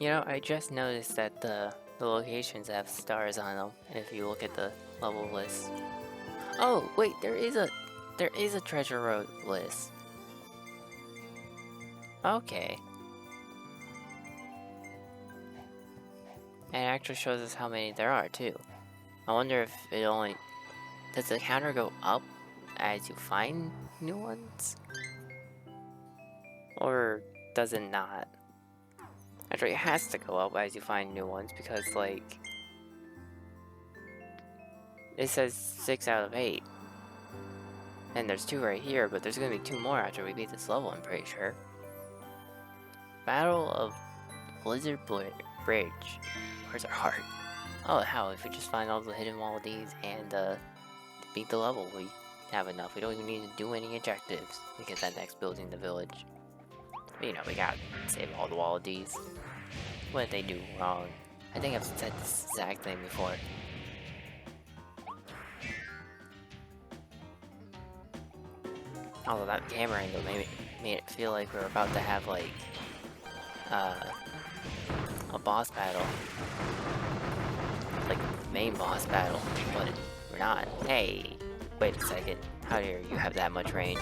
You know, I just noticed that the locations have stars on them if you look at the level list. Oh, wait, there is a treasure road list. Okay. And it actually shows us how many there are too. I wonder if it only does the counter go up as you find new ones? Or does it not? Actually, it has to go up as you find new ones because, like, it says 6 out of 8. And there's 2 right here, but there's gonna be 2 more after we beat this level, I'm pretty sure. Battle of Blizzard Bridge. Where's our heart? Oh, how? If we just find all the hidden wallabies and beat the level, we have enough. We don't even need to do any objectives to get that next building, the village. But, you know, we gotta save all the wallabies. What did they do wrong? I think I've said this exact thing before. Although that camera angle made it feel like we were about to have, like, a boss battle. Like, main boss battle. But we're not. Hey! Wait a second. How dare you have that much range?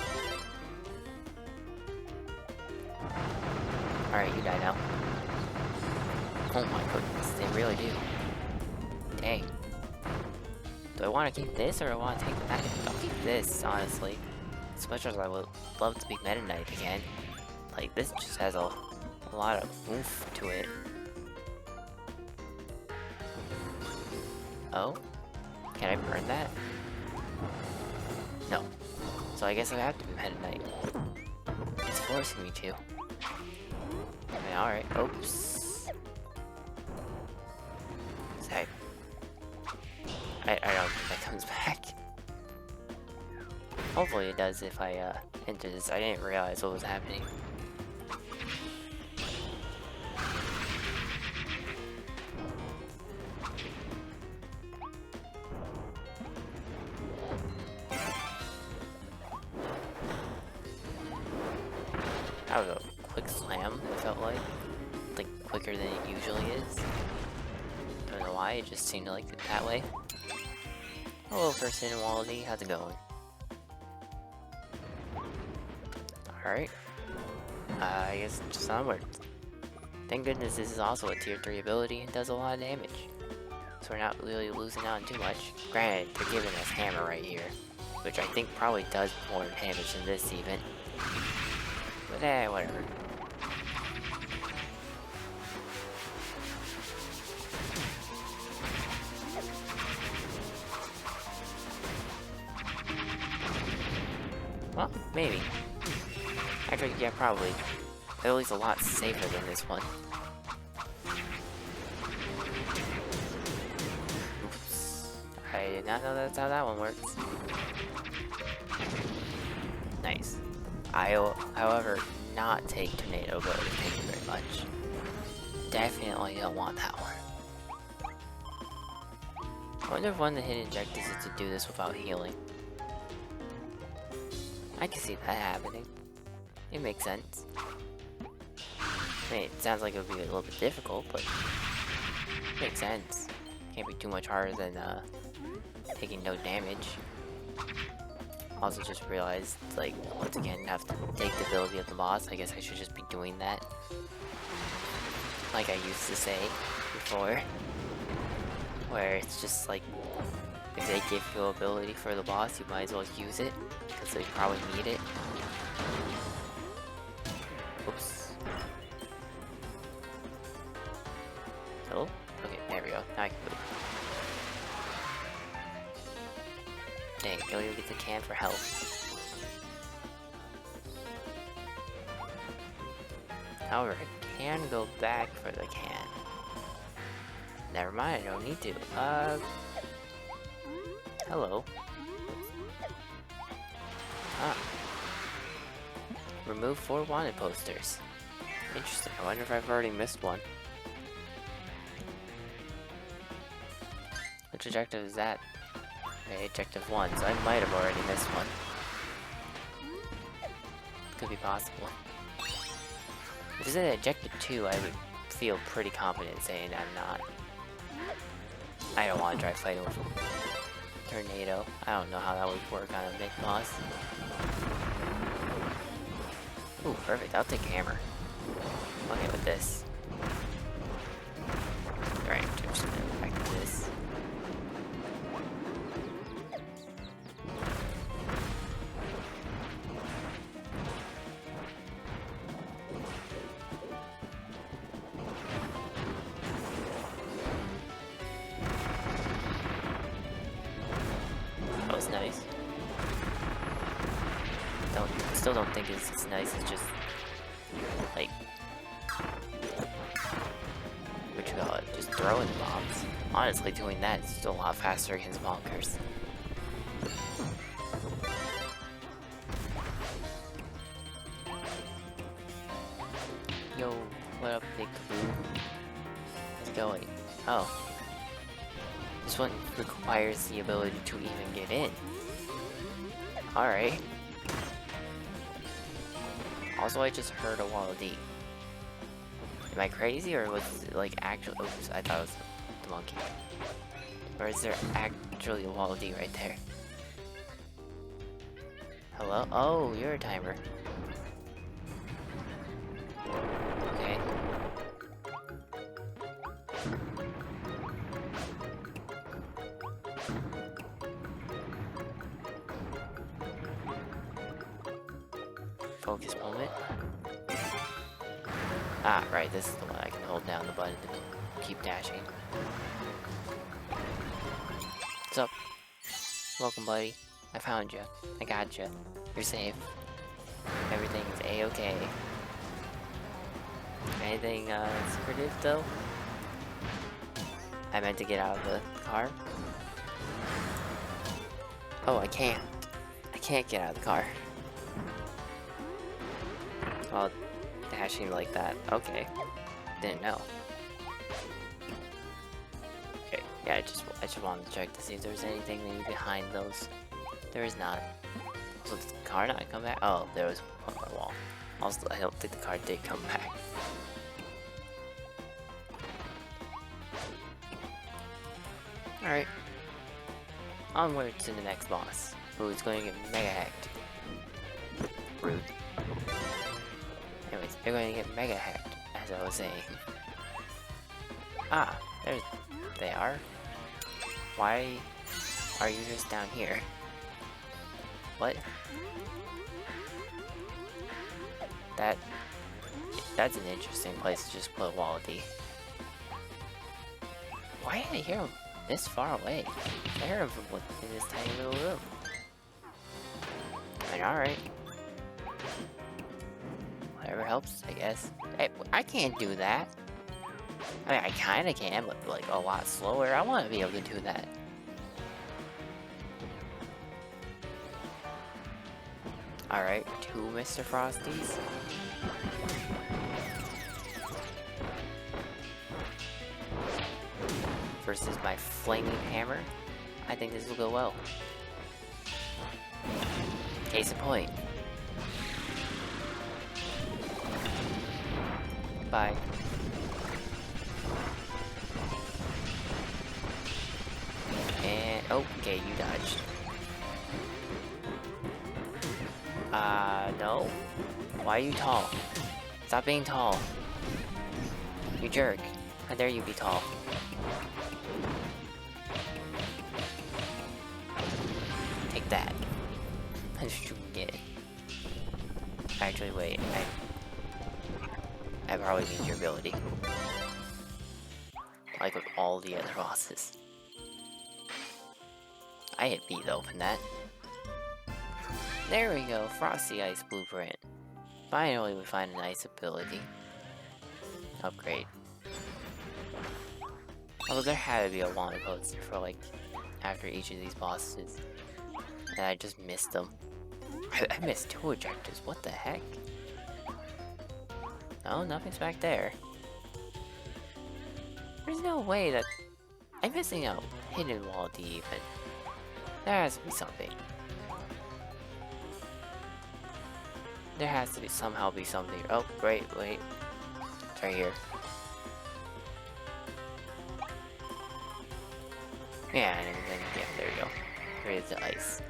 Alright, you die now. Oh my goodness, they really do. Dang. Do I want to keep this or do I want to take that? I'll keep this, honestly. Especially as I would love to be Meta Knight again. Like, this just has a lot of oomph to it. Oh? Can I burn that? No. So I guess I have to be Meta Knight. It's forcing me to. I mean, alright. Oops. Say. I don't think that comes back. Hopefully it does if I enter this. I didn't realize what was happening. That was a quick slam, it felt like. Like, quicker than it usually is. Don't know why, it just seemed to like it that way. Hello, person in Wallaby, how's it going? Alright. I guess just onward. Thank goodness this is also a tier 3 ability and does a lot of damage. So we're not really losing out on too much. Granted, they're giving us hammer right here. Which I think probably does more damage than this even. But whatever. Well, maybe. Actually, yeah, probably. At least a lot safer than this one. Oops. I did not know that's how that one works. Nice. I'll, however, not take Tornado Boat. Thank you very much. Definitely don't want that one. I wonder if one of the hidden objectives is to do this without healing. I can see that happening. It makes sense. I mean, it sounds like it would be a little bit difficult, but it makes sense. Can't be too much harder than taking no damage. Also just realized, like, once again, have to take the ability of the boss. I guess I should just be doing that. Like I used to say before. Where it's just like, if they give you ability for the boss, you might as well use it. Because they probably need it. Oops. Oh, okay, there we go. Now I can move. Dang, don't even get the can for health. However, I can go back for the can. Never mind, I don't need to. Hello. Ah. Remove 4 wanted posters. Interesting, I wonder if I've already missed one. Which objective is that? Okay, objective 1, so I might have already missed one. Could be possible. If it's an objective 2, I would feel pretty confident saying I'm not. I don't want to try fighting with a tornado. I don't know how that would work on a big boss. Ooh, perfect. I'll take a hammer. Okay, with this. Alright, just gonna go back to this. That was nice. Still don't think it's as nice as just like what you call it, just throwing bombs. Honestly, doing that is still a lot faster against bonkers. Yo, what up, big Boog? How's it going? Oh. This one requires the ability to even get in. Alright. Also, I just heard a Wall D. Am I crazy, or was it like actual? Oops, I thought it was the monkey. Or is there actually a Wall D right there? Hello? Oh, you're a timer. Okay. Focus moment. Ah, right, this is the one I can hold down the button to keep dashing. What's up? Welcome, buddy. I found you. I got you. You're safe. Everything is A-okay. Anything, secretive, though? I meant to get out of the car. Oh, I can't. I can't get out of the car. Well, dashing like that. Okay. Didn't know. Okay. Yeah, I just wanted to check to see if there was anything maybe behind those. There is not. So did the car not come back? Oh, there was one on the wall. Also, I don't think the car did come back. Alright. Onward to the next boss, who's going to get mega hacked. Rude. Anyways, they're going to get mega hacked, as I was saying. Ah, there they are. Why are you just down here? What? That's an interesting place to just put Wallaby. Why did I hear him this far away? I heard him from in this tiny little room. I mean, alright. Whatever helps, I guess. Hey, I can't do that. I mean, I kinda can, but like a lot slower. I want to be able to do that. Alright, 2 Mr. Frosties. Versus my flaming hammer. I think this will go well. Case in point. Bye. And oh, okay, you dodged. No. Why are you tall? Stop being tall. You jerk. How dare you be tall? Take that. That's what you can get. Actually, wait. I probably need your ability. Like with all the other bosses. I hit B though from that. There we go, Frosty Ice Blueprint. Finally we find a nice ability. Upgrade. Although there had to be a Wanda poster for like, after each of these bosses. And I just missed them. I missed 2 objectives, what the heck? No, nothing's back there. There's no way that... I'm missing a hidden wall D even. There has to be something. There has to be somehow be something. Oh, wait. It's right here. Yeah, and then, yeah, there you go. There's the ice.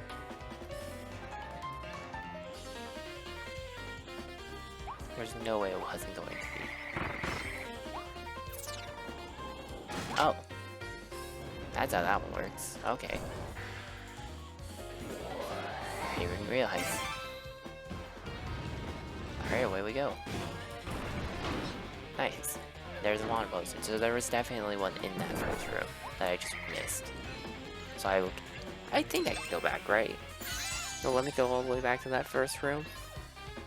There's no way it wasn't going to be. Oh. That's how that one works. Okay. I didn't even realize. Alright, away we go. Nice. There's a water poster. So there was definitely one in that first room that I just missed. So I think I can go back, right? So let me go all the way back to that first room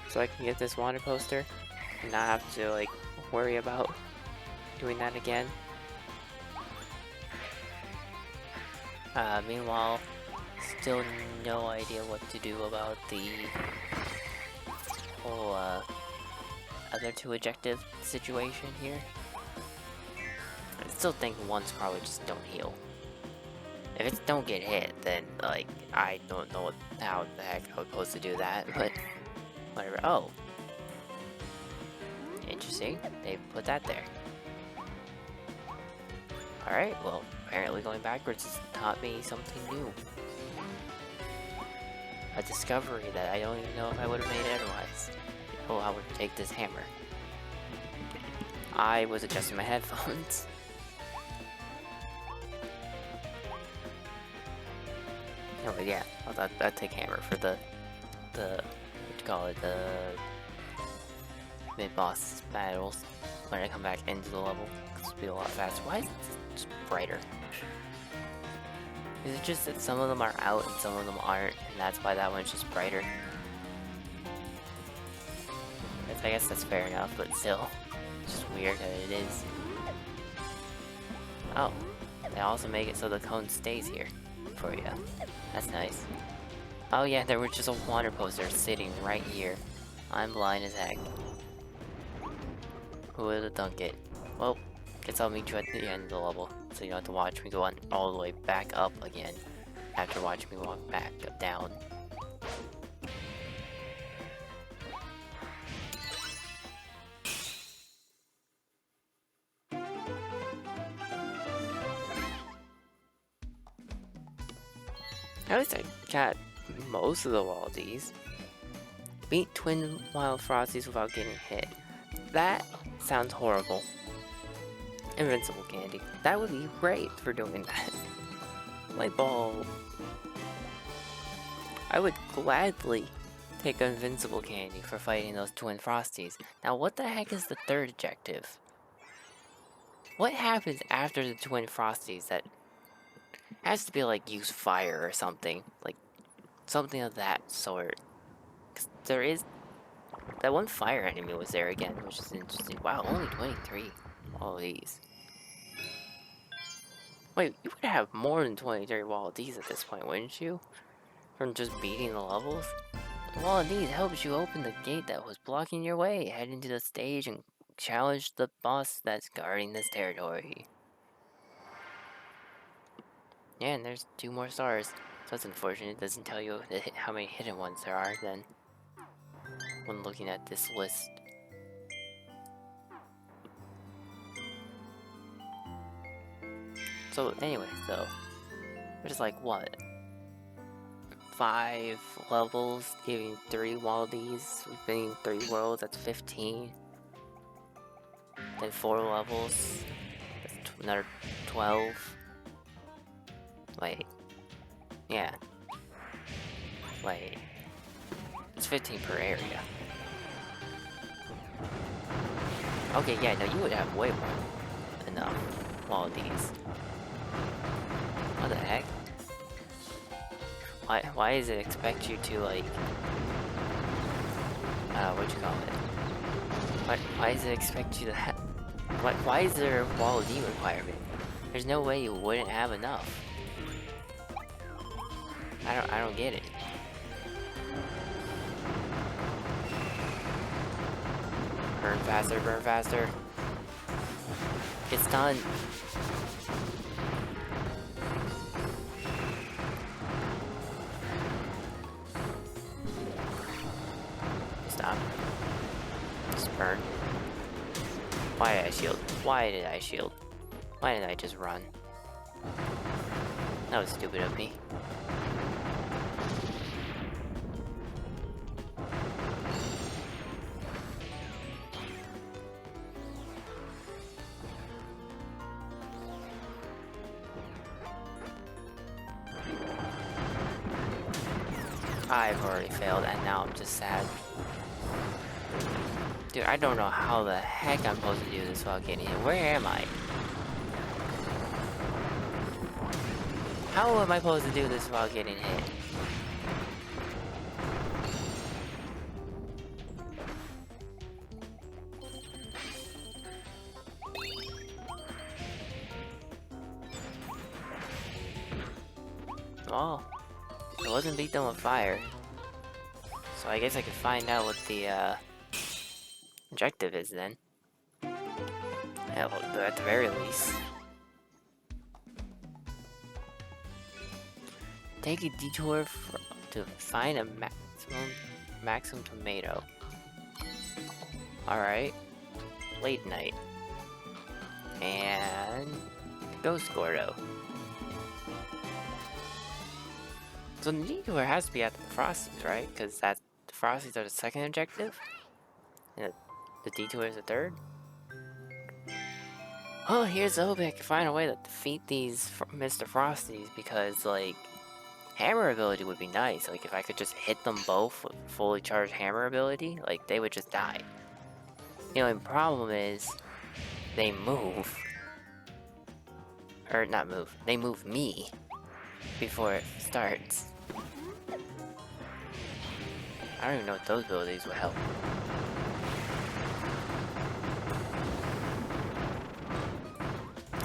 so I can get this water poster and not have to like worry about doing that again. Meanwhile, still no idea what to do about the whole other two objective situation here. I still think one's probably just don't heal. If it's don't get hit, then like I don't know how the heck I was supposed to do that, but whatever. Oh, interesting. They put that there. Alright, well, apparently going backwards has taught me something new. A discovery that I don't even know if I would have made otherwise. Oh, I would take this hammer. I was adjusting my headphones. Oh, but yeah, I'd take hammer for the what you call it, the mid-boss battles when I come back into the level. It'll be a lot faster. Why is it just brighter? Is it just that some of them are out and some of them aren't, and that's why that one's just brighter? I guess that's fair enough, but still, it's just weird that it is. Oh, they also make it so the cone stays here for you. That's nice. Oh yeah, there was just a water poster sitting right here. I'm blind as heck. Who would have thunk it? Well, guess I'll meet you at the end of the level, so you don't have to watch me go on all the way back up again after watching me walk back down. At least I got most of the Waldies. Beat twin wild frosties without getting hit. That sounds horrible. Invincible candy. That would be great for doing that. Light bulb. I would gladly take invincible candy for fighting those twin frosties. Now what the heck is the third objective? What happens after the twin frosties that has to be like use fire or something? Like something of that sort. 'Cause there is that one fire enemy was there again, which is interesting. Wow, only 23. All these. Wait, you would have more than 23 Walladees at this point, wouldn't you? From just beating the levels? The Walladees helps you open the gate that was blocking your way, head into the stage and challenge the boss that's guarding this territory. Yeah, and there's 2 more stars. So that's unfortunate. It doesn't tell you how many hidden ones there are then when looking at this list. So anyway, so there's like what? 5 levels giving 3 Waldies, being 3 worlds, that's 15. Then 4 levels, that's another 12. Wait. Yeah. Wait. It's 15 per area. Okay, yeah, no, you would have way more enough Waldies. What the heck? Why does it expect you to, like... what you call it? Why does it expect you to have... Why is there a Wallaby requirement? There's no way you wouldn't have enough. I don't get it. Burn faster, burn faster. It's done. Stop. Just burn. Why did I shield? Why did I shield? Why didn't I just run? That was stupid of me. I've already failed, and now I'm just sad. Dude, I don't know how the heck I'm supposed to do this without getting hit. Where am I? How am I supposed to do this without getting hit? Oh, I wasn't beat them with fire. So I guess I could find out what the objective is then. Hell, at the very least. Take a detour to find a maximum tomato. Alright. Late night. And Ghost Gordo. So the detour has to be at the Frosties, right? Because the Frosties are the second objective? And the detour is the third? Oh, here's the hope I can find a way to defeat these Mr. Frosties, because, like, hammer ability would be nice. Like, if I could just hit them both with fully charged hammer ability, like, they would just die. The only problem is, they move. Or, not move. They move me before it starts. I don't even know what those abilities would help.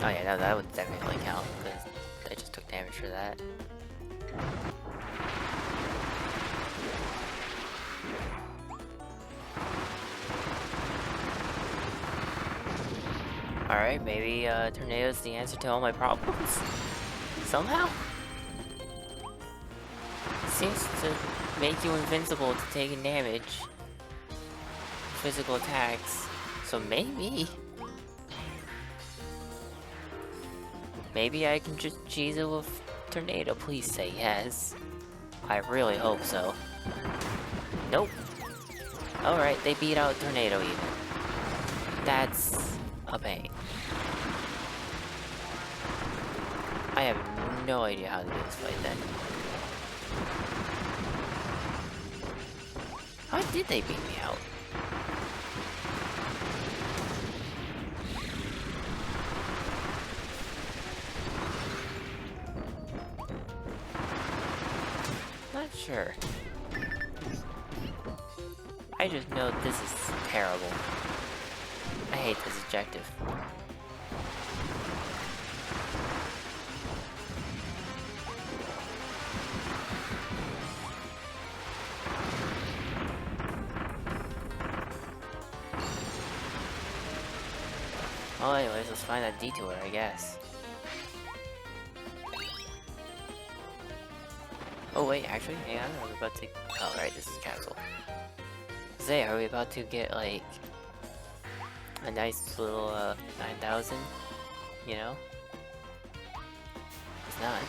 Oh yeah, no, that would definitely count, because I just took damage for that. Alright, maybe tornado's the answer to all my problems? Somehow? Seems to make you invincible to taking damage. Physical attacks. So maybe... Maybe I can just cheese it with tornado. Please say yes. I really hope so. Nope. Alright, they beat out tornado even. That's a pain. I have no idea how to do this fight then. How did they beat me out? Not sure. I just know this is terrible. I hate this objective. Well, anyways, let's find that detour, I guess. Oh wait, actually, hang on, are we about to... Oh right, this is castle. Say, are we about to get, like, a nice little, 9,000? You know? It's not.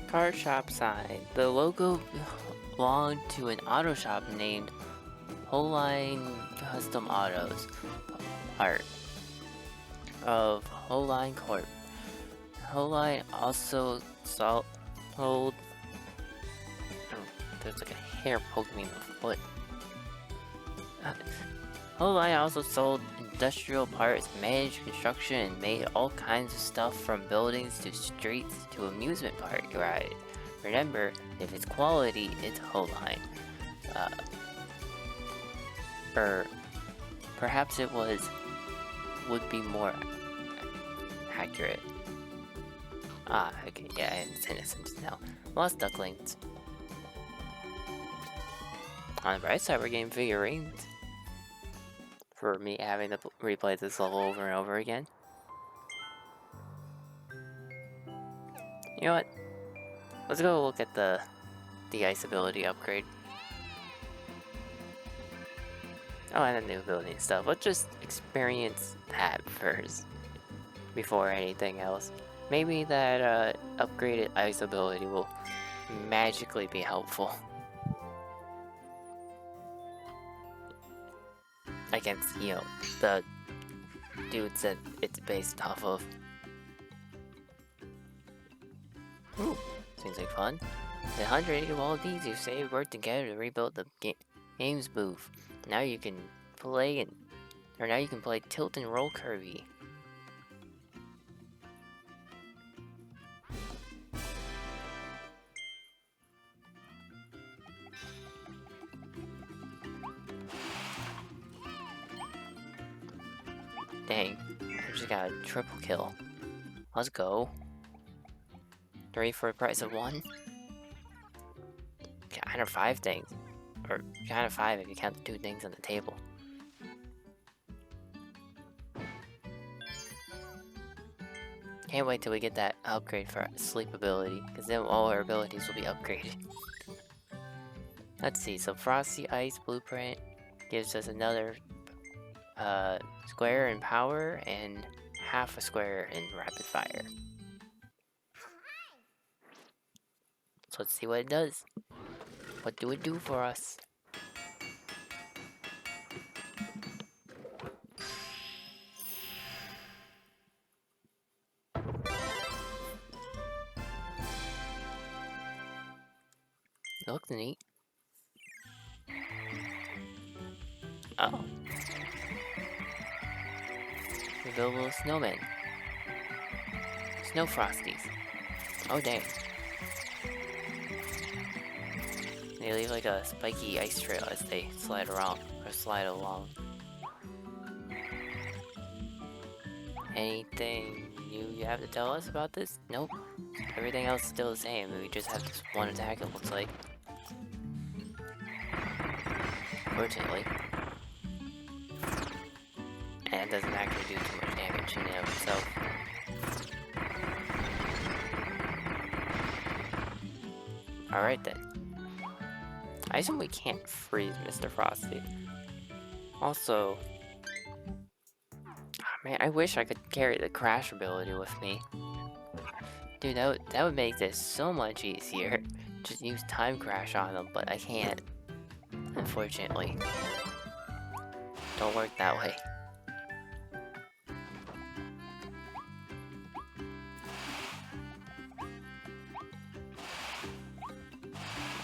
Car shop sign. The logo belonged to an auto shop named Whole Line Custom Autos. Art of Whole Line Corp. Whole Line also sold. Oh, there's like a hair poking me in the foot. Whole Line also sold industrial parts, managed construction, and made all kinds of stuff from buildings to streets to amusement park ride. Remember, if it's quality, it's Whole Line. Or perhaps it would be more accurate. Ah, okay, yeah, I understand this now. Lost ducklings. On the bright side, we're getting figurines. For me having to replay this level over and over again. You know what? Let's go look at the ice ability upgrade. Oh, and the new ability and stuff. Let's just experience that first before anything else. Maybe that upgraded ice ability will magically be helpful against, you know, the dudes that it's based off of. Ooh, seems like fun. The 180 of all these you saved worked together to rebuild the games booth. Now you can play Tilt and Roll Kirby. Dang, I just got a triple kill. Let's go. 3 for a price of 1? Kind of 5 things. Or kind of 5 if you count the 2 things on the table. Can't wait till we get that upgrade for sleep ability, because then all our abilities will be upgraded. Let's see, so Frosty Ice Blueprint gives us another square in power and half a square in rapid fire. So let's see what it does. What do it do for us? It looks neat. Oh. Revealable snowmen. Snow frosties. Oh dang. They leave like a spiky ice trail as they slide around or slide along. Anything new you have to tell us about this? Nope. Everything else is still the same. We just have this one attack, it looks like. Fortunately. And it doesn't actually do too much damage in and of itself. Alright then. I assume we can't freeze Mr. Frosty. Also... Oh man, I wish I could carry the crash ability with me. Dude, that would make this so much easier. Just use time crash on them, but I can't. Unfortunately. Don't work that way.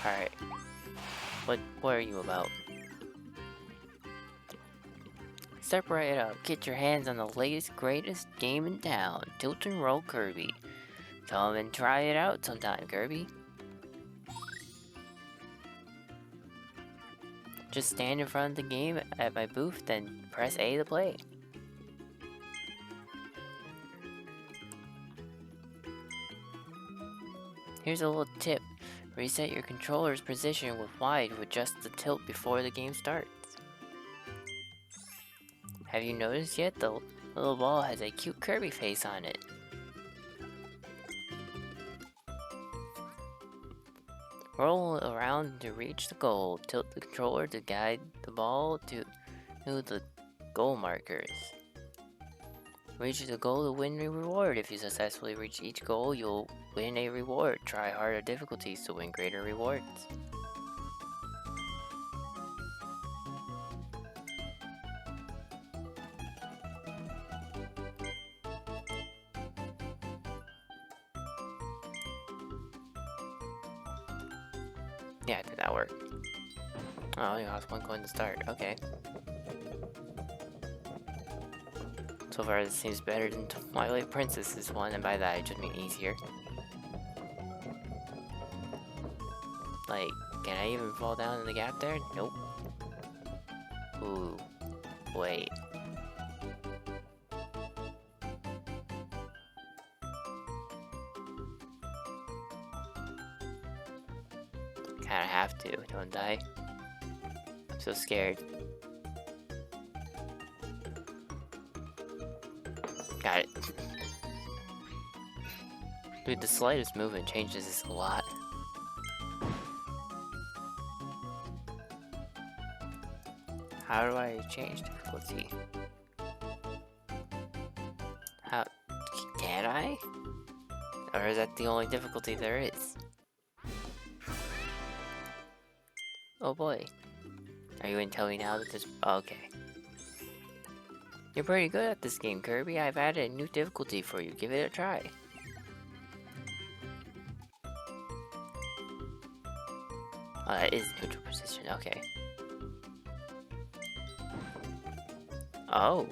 Alright. What are you about? Step right up. Get your hands on the latest, greatest game in town. Tilt and Roll Kirby. Come and try it out sometime, Kirby. Just stand in front of the game at my booth, then press A to play. Here's a little tip. Reset your controller's position with Y to adjust the tilt before the game starts. Have you noticed yet? The little ball has a cute Kirby face on it. Roll around to reach the goal. Tilt the controller to guide the ball to the goal markers. Reach the goal to win a reward. If you successfully reach each goal, you'll win a reward. Try harder difficulties to win greater rewards. Yeah, did that work? Oh, you lost 1 coin to start. Okay. So far, this seems better than Twilight Princess's one, and by that I just mean easier. Like, can I even fall down in the gap there? Nope. Ooh. Wait. Kinda have to, don't I? I'm so scared. Got it. Dude, the slightest movement changes this a lot. How do I change difficulty? How... can I? Or is that the only difficulty there is? Oh boy. Are you gonna tell me now that this... oh, okay. You're pretty good at this game, Kirby. I've added a new difficulty for you. Give it a try. Oh, that is neutral position. Okay. Oh.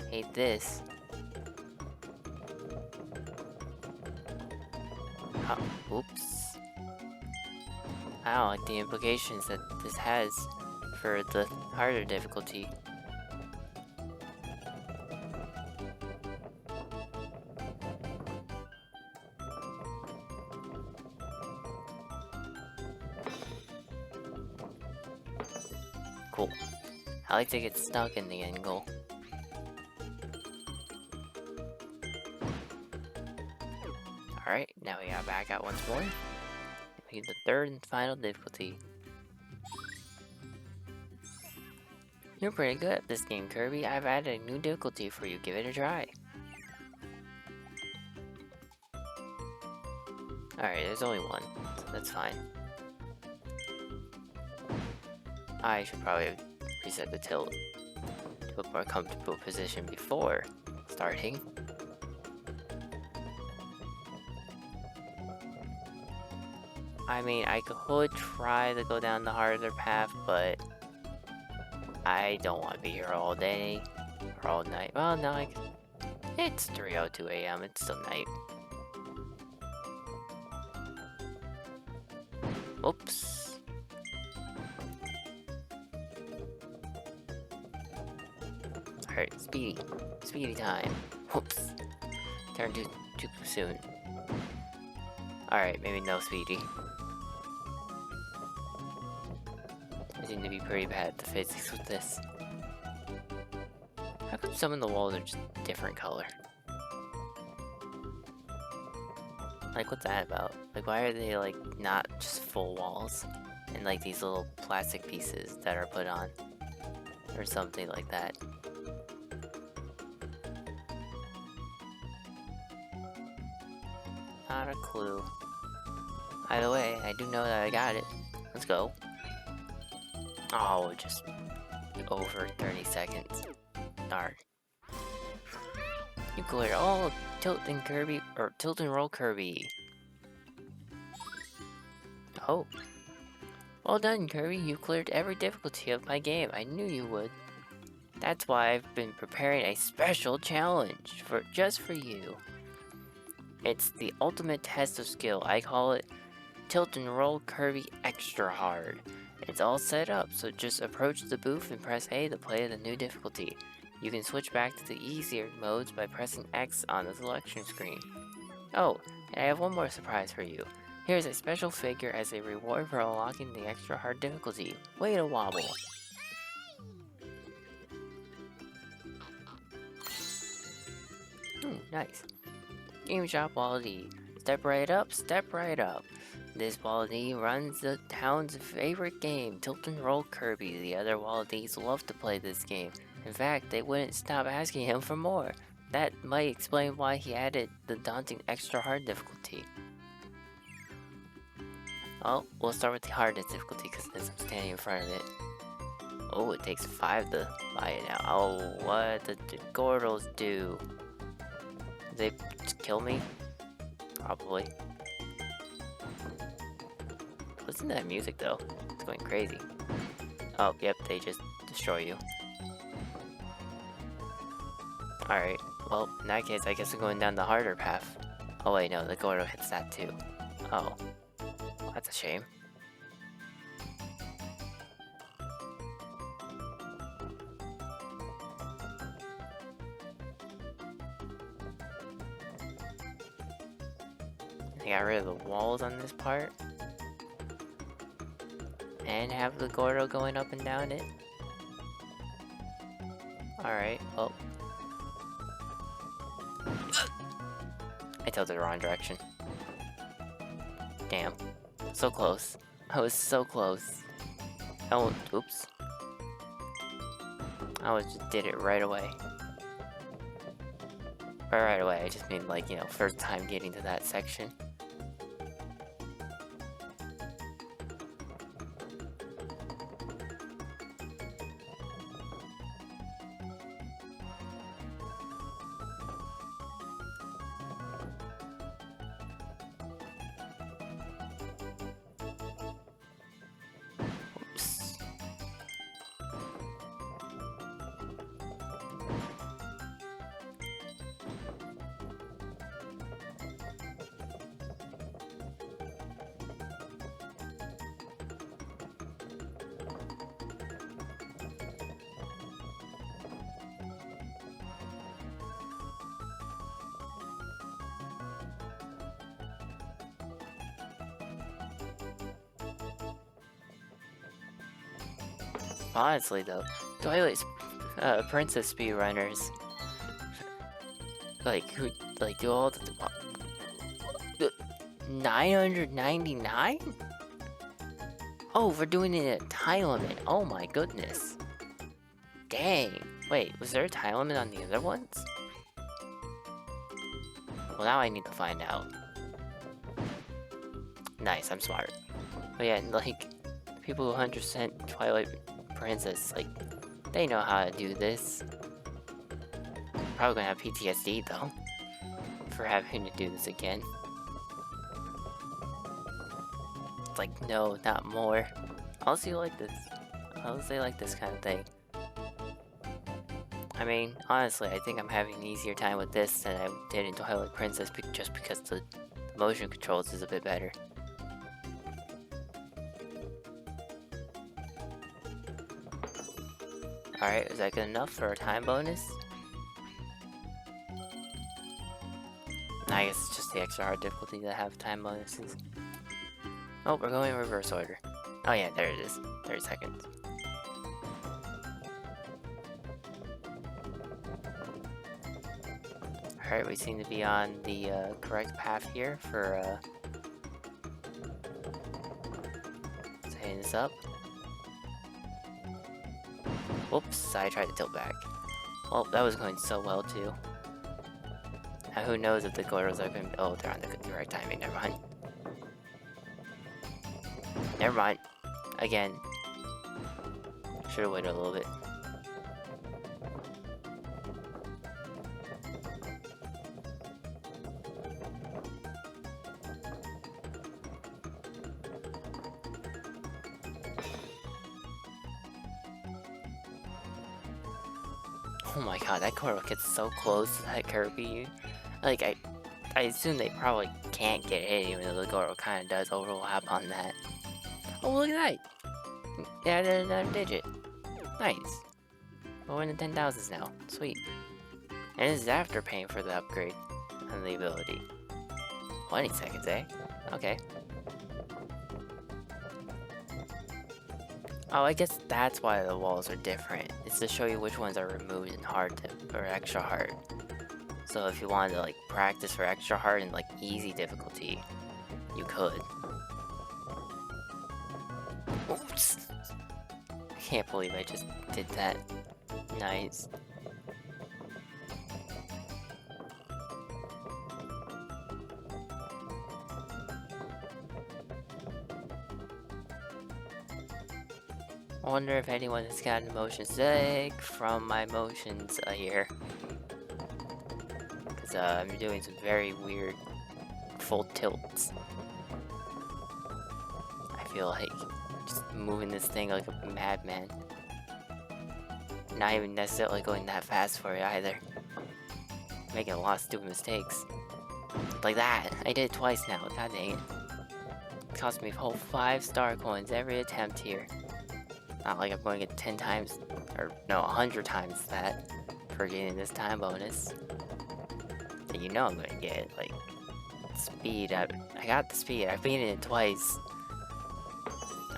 Hate this. Oh, oops. I don't like the implications that this has for the harder difficulty. Cool. I like to get stuck in the angle. Alright, now we gotta back out once more. We get the third and final difficulty. You're pretty good at this game, Kirby. I've added a new difficulty for you. Give it a try. Alright, there's only one, so that's fine. I should probably reset the tilt to a more comfortable position before starting. I mean, I could try to go down the harder path, but I don't want to be here all day or all night. Well, no, it's 3:02 a.m. It's still night. Oops. Alright, speedy time. Whoops. Turned too soon. Alright, maybe no speedy. I seem to be pretty bad at the physics with this. How come some of the walls are just different color? Like, what's that about? Like, why are they, like, not just full walls? And, like, these little plastic pieces that are put on? Or something like that. Not a clue. Either way, I do know that I got it. Let's go. Oh, just over 30 seconds. Darn. You cleared all tilt and roll Kirby. Oh. Well done, Kirby. You cleared every difficulty of my game. I knew you would. That's why I've been preparing a special challenge just for you. It's the ultimate test of skill. I call it Tilt and Roll Kirby Extra Hard. It's all set up, so just approach the booth and press A to play the new difficulty. You can switch back to the easier modes by pressing X on the selection screen. Oh, and I have one more surprise for you. Here's a special figure as a reward for unlocking the extra hard difficulty. Way to wobble! Nice. Game Shop Wallaby. Step right up, step right up. This Wallaby runs the town's favorite game, Tilt and Roll Kirby. The other Wallabies love to play this game. In fact, they wouldn't stop asking him for more. That might explain why he added the daunting extra hard difficulty. Oh, we'll start with the hardest difficulty because I'm standing in front of it. Oh, it takes 5 to buy it now. Oh, what did the Gordles do? Did they just kill me? Probably. Listen to that music though. It's going crazy. Oh, yep, they just destroy you. Alright, well, in that case, I guess I'm going down the harder path. Oh wait, no, the Gordo hits that too. Oh. That's a shame. I got rid of the walls on this part. And have the Gordo going up and down it. Alright, well. I tilted the wrong direction. Damn. So close. I was so close. Oh, oops. I just did it right away. Right away, I just mean like, you know, first time getting to that section. Oops. Honestly though, Twilight Princess speedrunners, like who like do all the 999? Oh, we're doing it at time limit. Oh my goodness. Dang. Wait, was there a time limit on the other ones? Well, now I need to find out. Nice, I'm smart. But yeah, like, people who 100% Twilight Princess, like, they know how to do this. Probably gonna have PTSD though, for having to do this again. It's like, no, not more. Unless you like this. Unless they like this kind of thing. I mean, honestly, I think I'm having an easier time with this than I did in Twilight Princess just because the motion controls is a bit better. Alright, is that good enough for a time bonus? I guess it's just the extra hard difficulty that have time bonuses. Oh, we're going in reverse order. Oh yeah, there it is. 30 seconds. Alright, we seem to be on the correct path here for setting this up. Whoops, I tried to tilt back. Well, that was going so well too. Now who knows if the Goros are going to... Oh, they're on the correct timing, never mind. Never mind. Again. Should've waited a little bit. Oh my god, that Goro gets so close to that Kirby. Like, I assume they probably can't get hit, even though the Goro kind of does overlap on that. Oh, look at that! Yeah, another digit. Nice. We're in the 10,000s now. Sweet. And this is after paying for the upgrade and the ability. 20 seconds, eh? Okay. Oh, I guess that's why the walls are different. It's to show you which ones are removed and hard or extra hard. So if you wanted to like practice for extra hard and like easy difficulty, you could. Oops! I can't believe I just did that. Nice. I wonder if anyone has gotten motion sick from my motions here. Because I'm doing some very weird full tilts. I feel like just moving this thing like a madman. Not even necessarily going that fast for it either. Making a lot of stupid mistakes. Like that! I did it twice now, god dang it. It cost me a whole 5 star coins every attempt here. Not like I'm going to get 10 times, or no, 100 times that for getting this time bonus. So you know I'm going to get, like, speed. I got the speed. I've beaten it twice.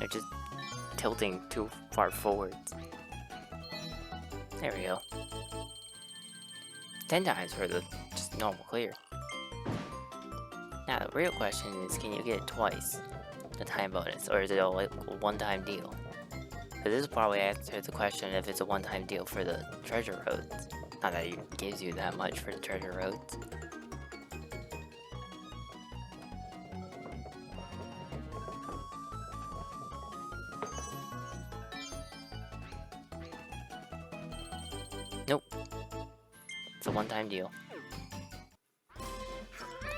I'm just tilting too far forwards. There we go. 10 times for the just normal clear. Now, the real question is, can you get it twice, the time bonus, or is it a one-time deal? Because this will probably answer the question if it's a one-time deal for the treasure roads. Not that it gives you that much for the treasure roads. Nope. It's a one-time deal.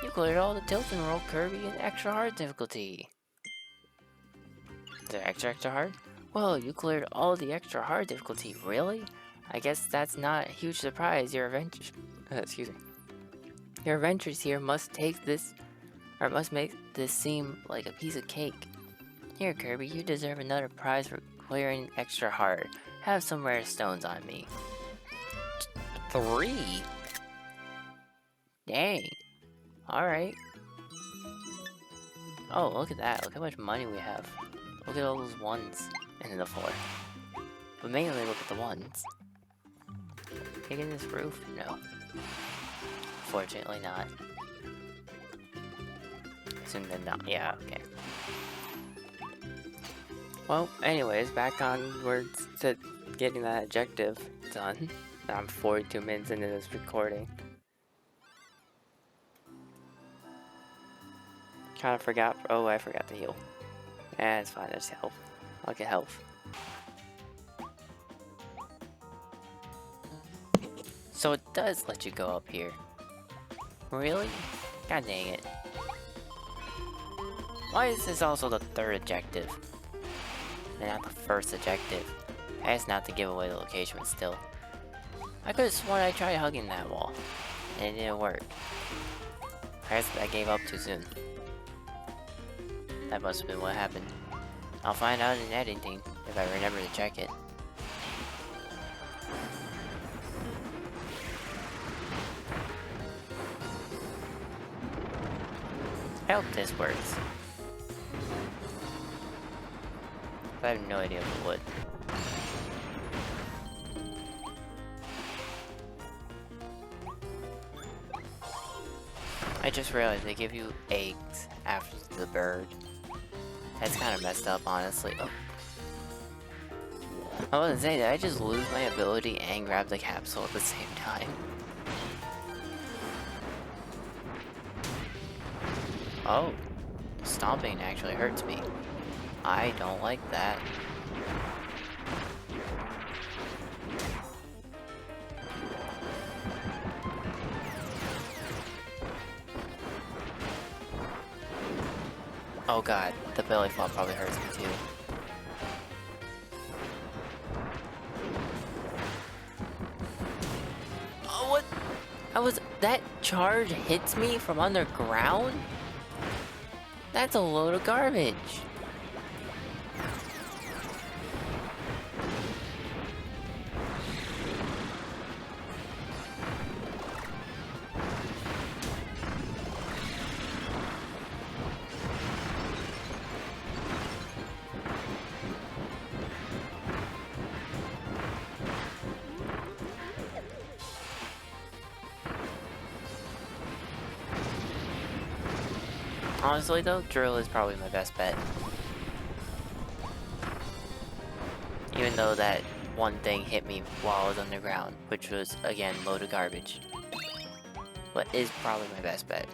You cleared all the tilt and roll Kirby in extra hard difficulty. Is there extra hard? Whoa, you cleared all the extra hard difficulty, really? I guess that's not a huge surprise. Your adventures, excuse me. Your adventures here must make this seem like a piece of cake. Here, Kirby, you deserve another prize for clearing extra hard. Have some rare stones on me. 3? Dang. Alright. Oh, look at that. Look how much money we have. Look at all those ones. And then the 4. But mainly look at the ones. Can you get this roof? No. Fortunately not. Assume they're not. Yeah, okay. Well, anyways, back onwards to getting that objective done. I'm 42 minutes into this recording. Kinda forgot. Oh, I forgot to heal. Eh, it's fine. There's health. I'll get health. So it does let you go up here. Really? God dang it. Why is this also the 3rd objective? And not the 1st objective? I guess not to give away the location, but still. I could've sworn I tried hugging that wall. And it didn't work. I guess I gave up too soon. That must have been what happened. I'll find out in editing, if I remember to check it. I hope this works. I have no idea if it would. I just realized they give you eggs after the bird. That's kind of messed up, honestly. Oh. I wasn't saying, did I just lose my ability and grab the capsule at the same time? Oh. Stomping actually hurts me. I don't like that. Oh god, the belly flop probably hurts me too. Oh, what? That charge hits me from underground? That's a load of garbage. Honestly though, drill is probably my best bet. Even though that one thing hit me while I was underground, which was, again, load of garbage. But is probably my best bet.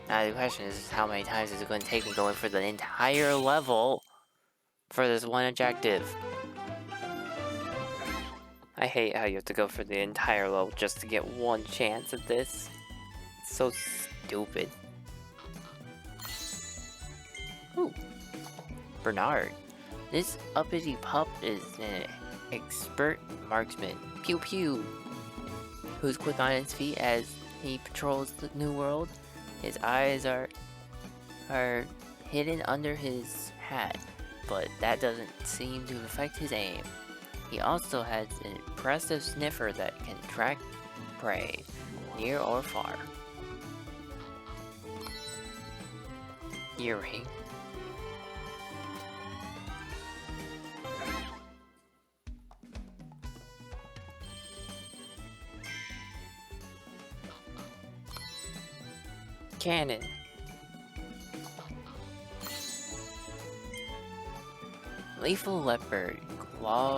Now the question is, how many times is it going to take me going for the entire level for this one objective? I hate how you have to go for the entire level just to get one chance at this. It's so stupid. Ooh. Bernard. This uppity pup is an expert marksman. Pew pew. Who's quick on his feet as he patrols the new world. His eyes are hidden under his hat, but that doesn't seem to affect his aim. He also has an impressive sniffer that can track prey, near or far. Earring. Cannon. Lethal Leopard. Line.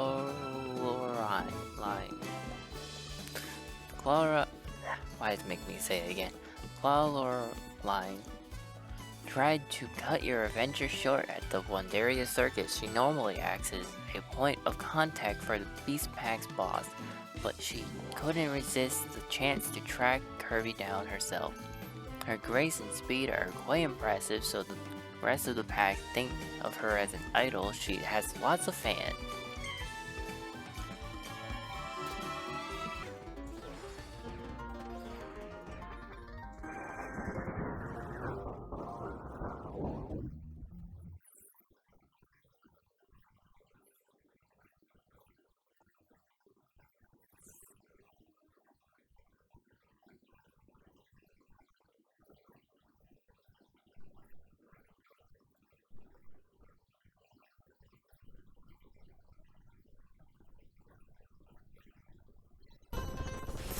Chlora... Why does it make me say it again? Line tried to cut your adventure short at the Wanderia Circus. She normally acts as a point of contact for the Beast Pack's boss, but she couldn't resist the chance to track Kirby down herself. Her grace and speed are quite impressive, so the rest of the pack think of her as an idol. She has lots of fans.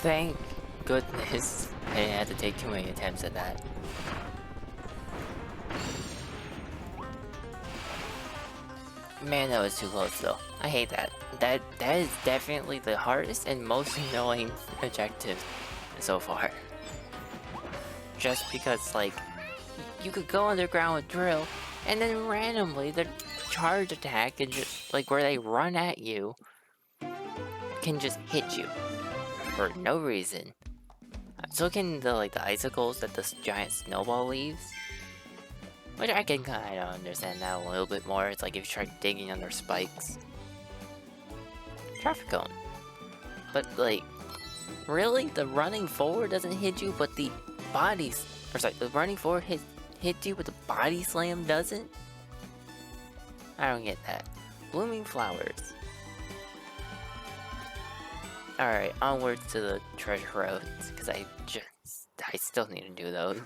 Thank goodness I didn't have to take too many attempts at that. Man, that was too close though. I hate that. That is definitely the hardest and most annoying objective so far. Just because, like, you could go underground with Drill, and then randomly the charge attack and just, like, where they run at you can just hit you for no reason. So can the icicles that this giant snowball leaves, which I can kind of understand that a little bit more. It's like if you try digging under spikes. Traffic cone. But like, really, the running forward doesn't hit you, but the the running forward hits you, but the body slam doesn't. I don't get that. Blooming flowers. Alright, onwards to the treasure roads, because I still need to do those.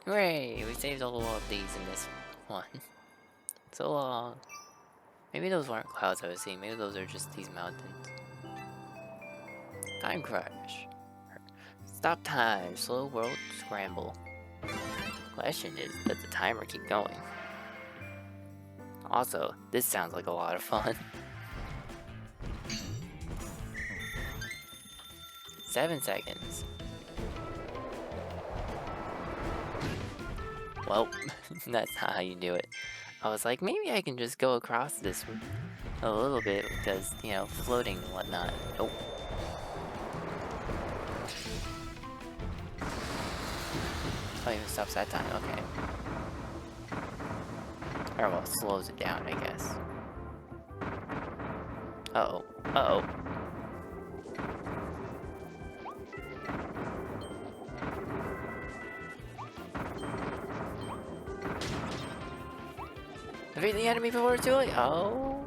Hooray! We saved all of these in this one. So long. Maybe those weren't clouds I was seeing, maybe those are just these mountains. Time crush. Stop time, slow world scramble. Question is, does the timer keep going? Also, this sounds like a lot of fun. 7 seconds. Well, that's not how you do it. I was like, maybe I can just go across this a little bit because, you know, floating and whatnot. Nope. Oh, it stops that time, okay. Or well, slows it down, I guess. Uh-oh. Uh-oh. Defeat the enemy before it's too late. Oh.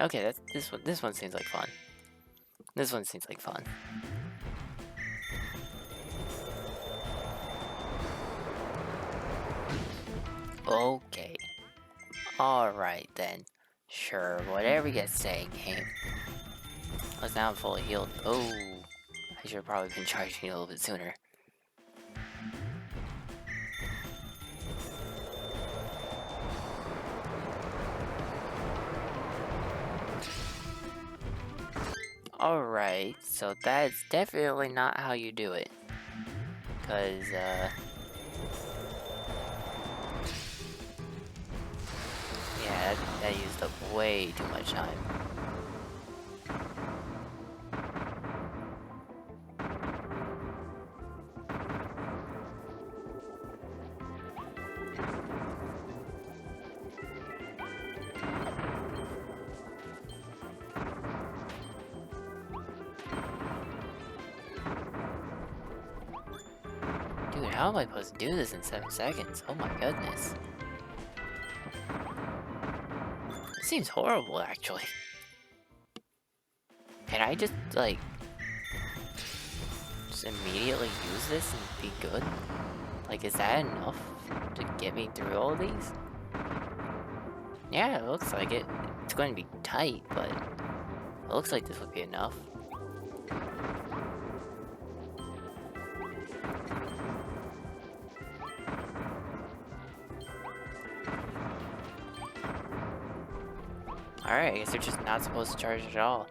Okay, this one seems like fun. This one seems like fun. Okay. Alright then. Sure, whatever you say, game. Plus now I'm fully healed. Oh, I should have probably been charging a little bit sooner. Alright, so that's definitely not how you do it. Cause, yeah, that used up way too much time. Dude, how am I supposed to do this in 7 seconds? Oh my goodness. It seems horrible, actually. Can I just, like, just immediately use this and be good? Like, is that enough to get me through all these? Yeah, it looks like it. It's going to be tight, but it looks like this would be enough. Alright, I guess they're just not supposed to charge at all.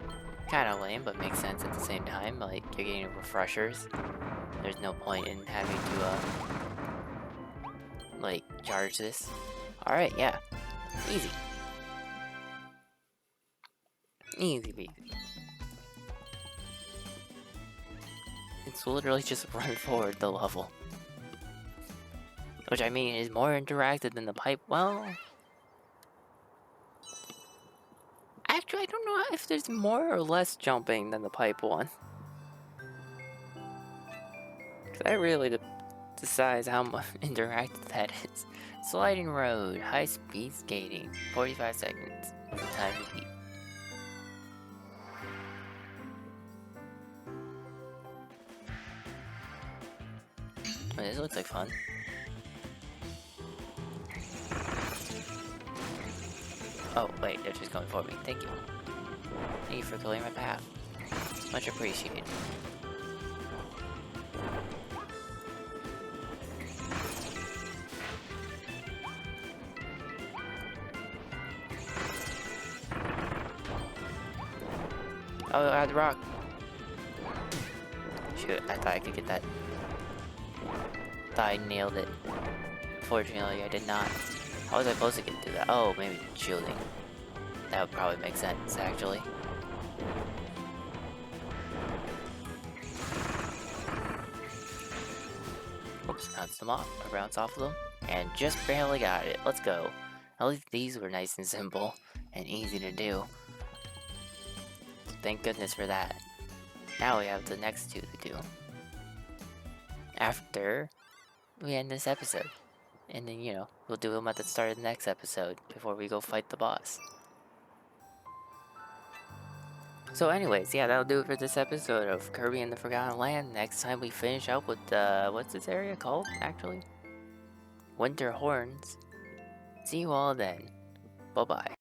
Kinda lame, but makes sense at the same time. Like, you're getting refreshers. There's no point in having to, like, charge this. Alright, yeah. Easy. Easy peasy. It's literally just run forward the level. Which, I mean, is more interactive than the pipe. Well... Actually, I don't know if there's more or less jumping than the pipe one. Because that really decides how much interactive that is. Sliding road, high speed skating, 45 seconds. Time to beat. Oh, this looks like fun. Oh, wait, they're just going for me. Thank you. Thank you for clearing my path. Much appreciated. Oh, I had the rock. Shoot, I thought I could get that. Thought I nailed it. Fortunately, I did not. How was I supposed to get through that? Oh, maybe shielding. That would probably make sense, actually. Oops, bounced them off. I bounced off of them. And just barely got it. Let's go. At least these were nice and simple. And easy to do. Thank goodness for that. Now we have the next two to do. After we end this episode. And then, you know, we'll do them at the start of the next episode before we go fight the boss. So anyways, yeah, that'll do it for this episode of Kirby and the Forgotten Land. Next time we finish up with, what's this area called, actually? Winter Horns. See you all then. Bye-bye.